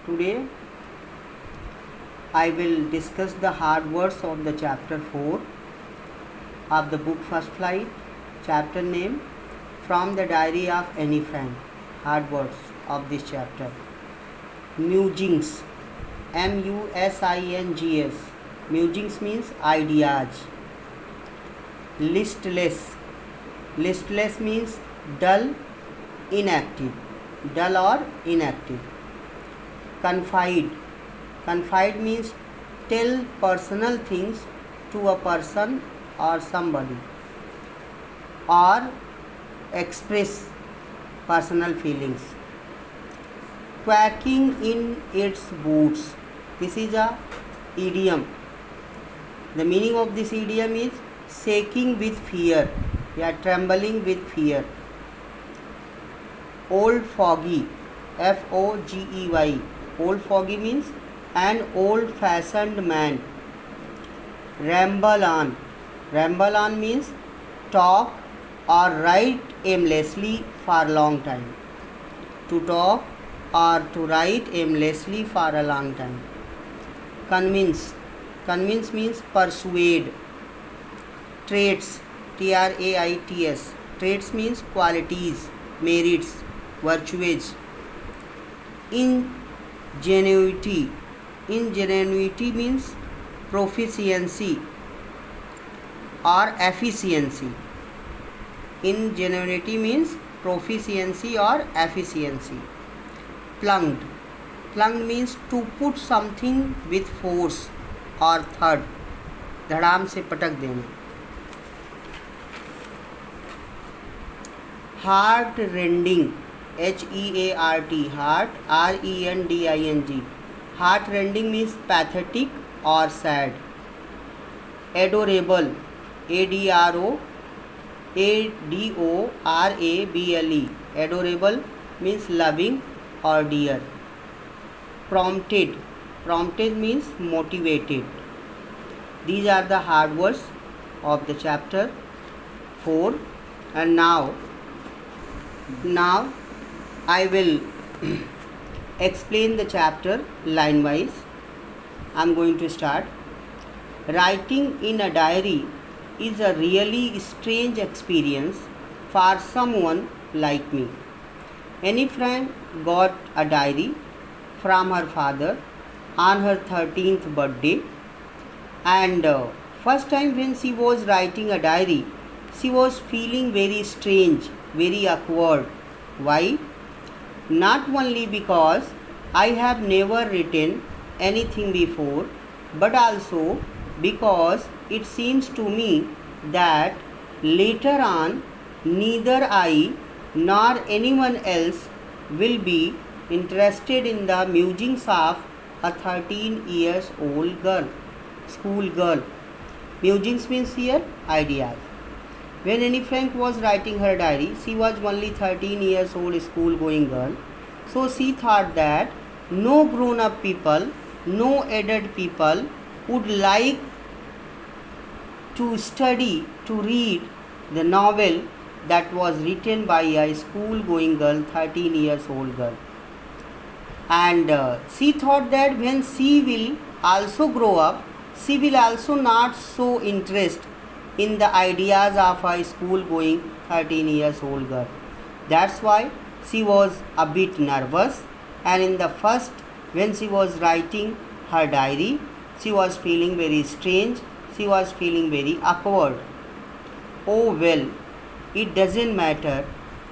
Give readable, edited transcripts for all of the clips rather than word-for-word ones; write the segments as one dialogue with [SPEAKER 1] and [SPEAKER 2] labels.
[SPEAKER 1] Today I will discuss the hard words of the chapter 4 of the book First Flight. Chapter name From the Diary of Annie Frank. Hard words of this chapter. Musings. Musings. Musings means ideas. Listless. Listless means dull, inactive. Dull or inactive. Confide. Confide means tell personal things to a person or somebody, or express personal feelings. Quacking in its boots. This is a idiom. The meaning of this idiom is shaking with fear. You are trembling with fear. Old fogey. Fogey. Old fogey means an old-fashioned man. Ramble on. Ramble on means talk or write aimlessly for a long time. To talk or to write aimlessly for a long time. Convince. Convince means persuade. Traits. Traits. Traits means qualities, merits, virtues. Ingenuity. Ingenuity means proficiency or efficiency. Ingenuity means proficiency or efficiency. Plunged. Plunged means to put something with force or thud. धड़ाम से पटक देना. Heart rending. Heart. Heart. Rending. Heart rending means pathetic or sad. Adorable. Adorable. Adorable means loving or dear. Prompted. Prompted means motivated. These are the hard words of the chapter 4. And now I will explain the chapter line wise. I am going to start. Writing in a diary is a really strange experience for someone like me. Annie Frank got a diary from her father on her 13th birthday, and first time when she was writing a diary, she was feeling very strange, very awkward. Why? Not only because I have never written anything before, but also because it seems to me that later on neither I nor anyone else will be interested in the musings of a 13 years old girl, school girl. Musings means here ideas. When Annie Frank was writing her diary, she was only 13 years old school going girl. So she thought that no grown up people, no adult people would like to study, to read the novel that was written by a school going girl, 13 years old girl. And she thought that when she will also grow up, she will also not show interest in the ideas of a school going 13 years old girl. That's why she was a bit nervous, and in the first, when she was writing her diary, she was feeling very strange, she was feeling very awkward. Oh well, it doesn't matter,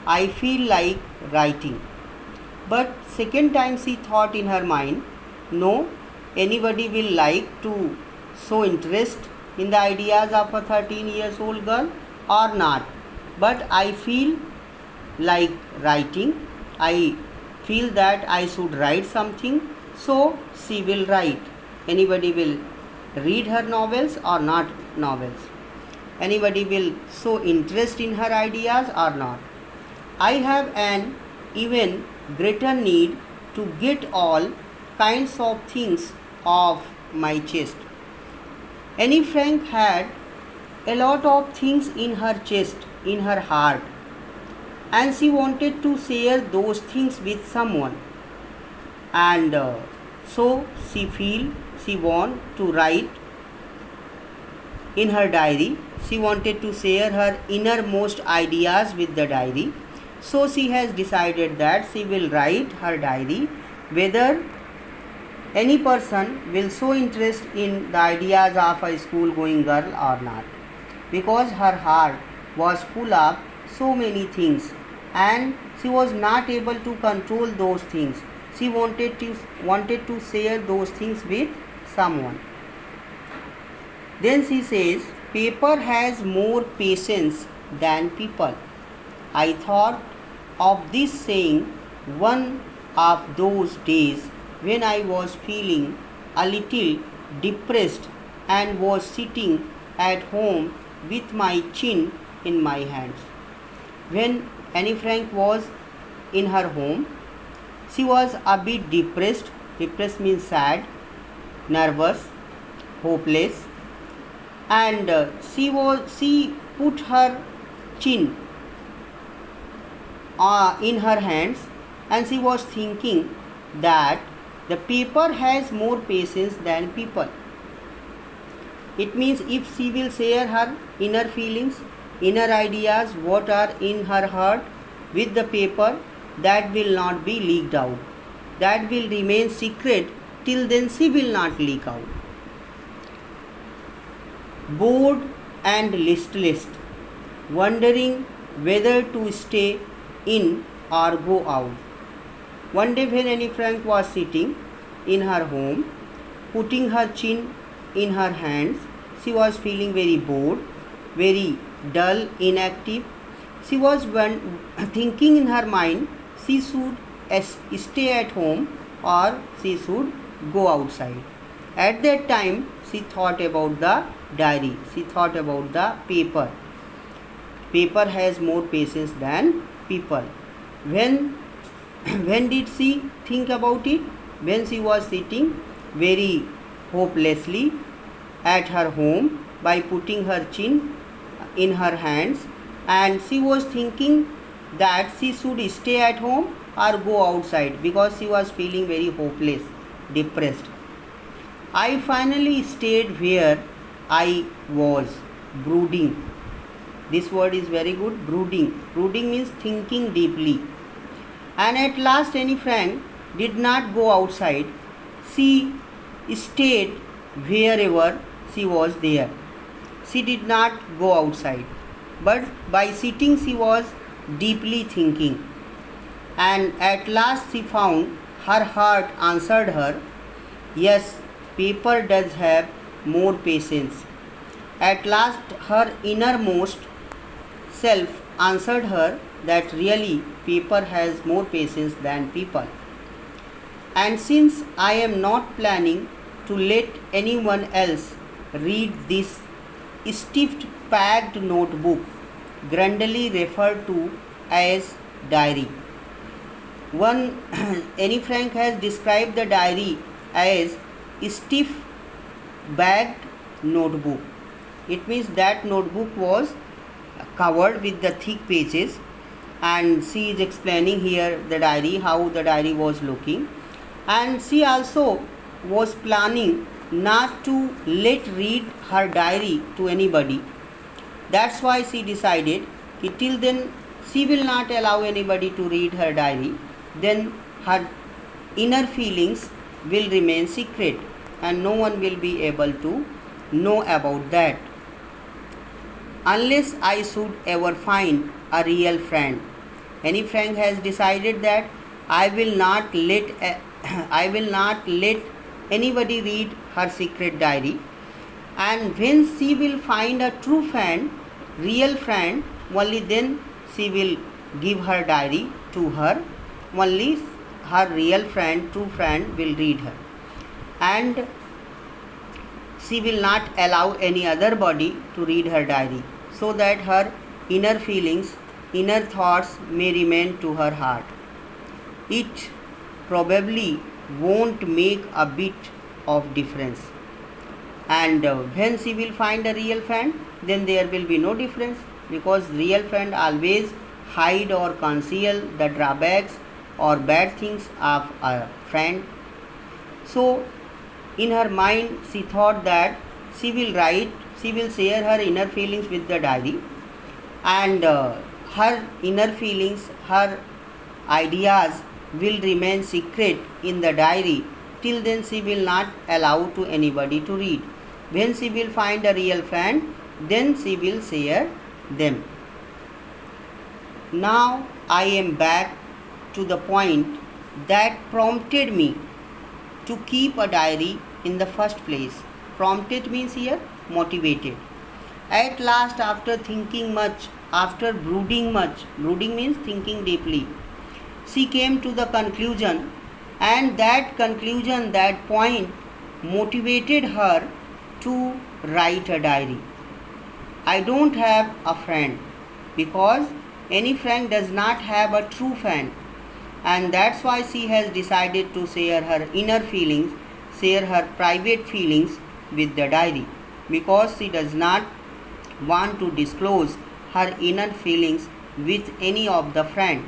[SPEAKER 1] I feel like writing. But second time she thought in her mind, no, anybody will like to show interest in the ideas of a 13 years old girl or not. But I feel like writing, I feel that I should write something, so she will write. Anybody will read her novels or not novels. Anybody will show interest in her ideas or not. I have an even greater need to get all kinds of things off my chest. Annie Frank had a lot of things in her chest, in her heart, and she wanted to share those things with someone. and so she want to write in her diary. She wanted to share her innermost ideas with the diary. So she has decided that she will write her diary whether any person will show interest in the ideas of a school going girl or not, because her heart was full of so many things and she was not able to control those things. She wanted to share those things with someone. Then she says, paper has more patience than people. I thought of this saying one of those days when I was feeling a little depressed and was sitting at home with my chin in my hands. When Annie Frank was in her home, she was a bit depressed. Depressed means sad, nervous, hopeless, and she put her chin in her hands, and she was thinking that the paper has more patience than people. It means if she will share her inner feelings, inner ideas, what are in her heart with the paper, that will not be leaked out. That will remain secret till then she will not leak out. Bored and listless, wondering whether to stay in or go out. One day when Annie Frank was sitting in her home, putting her chin in her hands, she was feeling very bored, very dull, inactive. She was thinking in her mind she should stay at home or she should go outside. At that time she thought about the diary, she thought about the paper. Paper has more patience than people. When did she think about it? When she was sitting very hopelessly at her home by putting her chin in her hands, and she was thinking that she should stay at home or go outside because she was feeling very hopeless, depressed. I finally stayed where I was, brooding. This word is very good, brooding. Brooding means thinking deeply. And at last Annie Frank did not go outside. She stayed wherever she was there. She did not go outside. But by sitting she was deeply thinking. And at last she found her heart answered her, yes, paper does have more patience. At last her innermost self answered her that really paper has more patience than people. And since I am not planning to let anyone else read this stiff packed notebook, Grundly referred to as diary. One Annie Frank has described the diary as stiff bagged notebook. It means that notebook was covered with the thick pages, and she is explaining here the diary, how the diary was looking, and she also was planning not to let read her diary to anybody. That's why she decided that till then she will not allow anybody to read her diary. Then her inner feelings will remain secret and no one will be able to know about that. Unless I should ever find a real friend. Annie Frank has decided that I will not let anybody read her secret diary, and when she will find a true friend, real friend, only then she will give her diary to her. Only her real friend, true friend will read her, and she will not allow any other body to read her diary, so that her inner feelings, inner thoughts may remain to her heart. It probably won't make a bit of difference. And when she will find a real friend, then there will be no difference, because real friend always hide or conceal the drawbacks or bad things of a friend. So in her mind she thought that she will share her inner feelings with the diary, and her inner feelings, her ideas will remain secret in the diary. Till then she will not allow to anybody to read. When she will find a real friend, then she will share them. Now I am back to the point that prompted me to keep a diary in the first place. Prompted means here motivated. At last, after thinking much, after brooding much, brooding means thinking deeply, she came to the conclusion, and that conclusion, that point, motivated her to write a diary. I don't have a friend, because any friend does not have a true friend, and that's why she has decided to share her inner feelings, share her private feelings with the diary, because she does not want to disclose her inner feelings with any of the friend.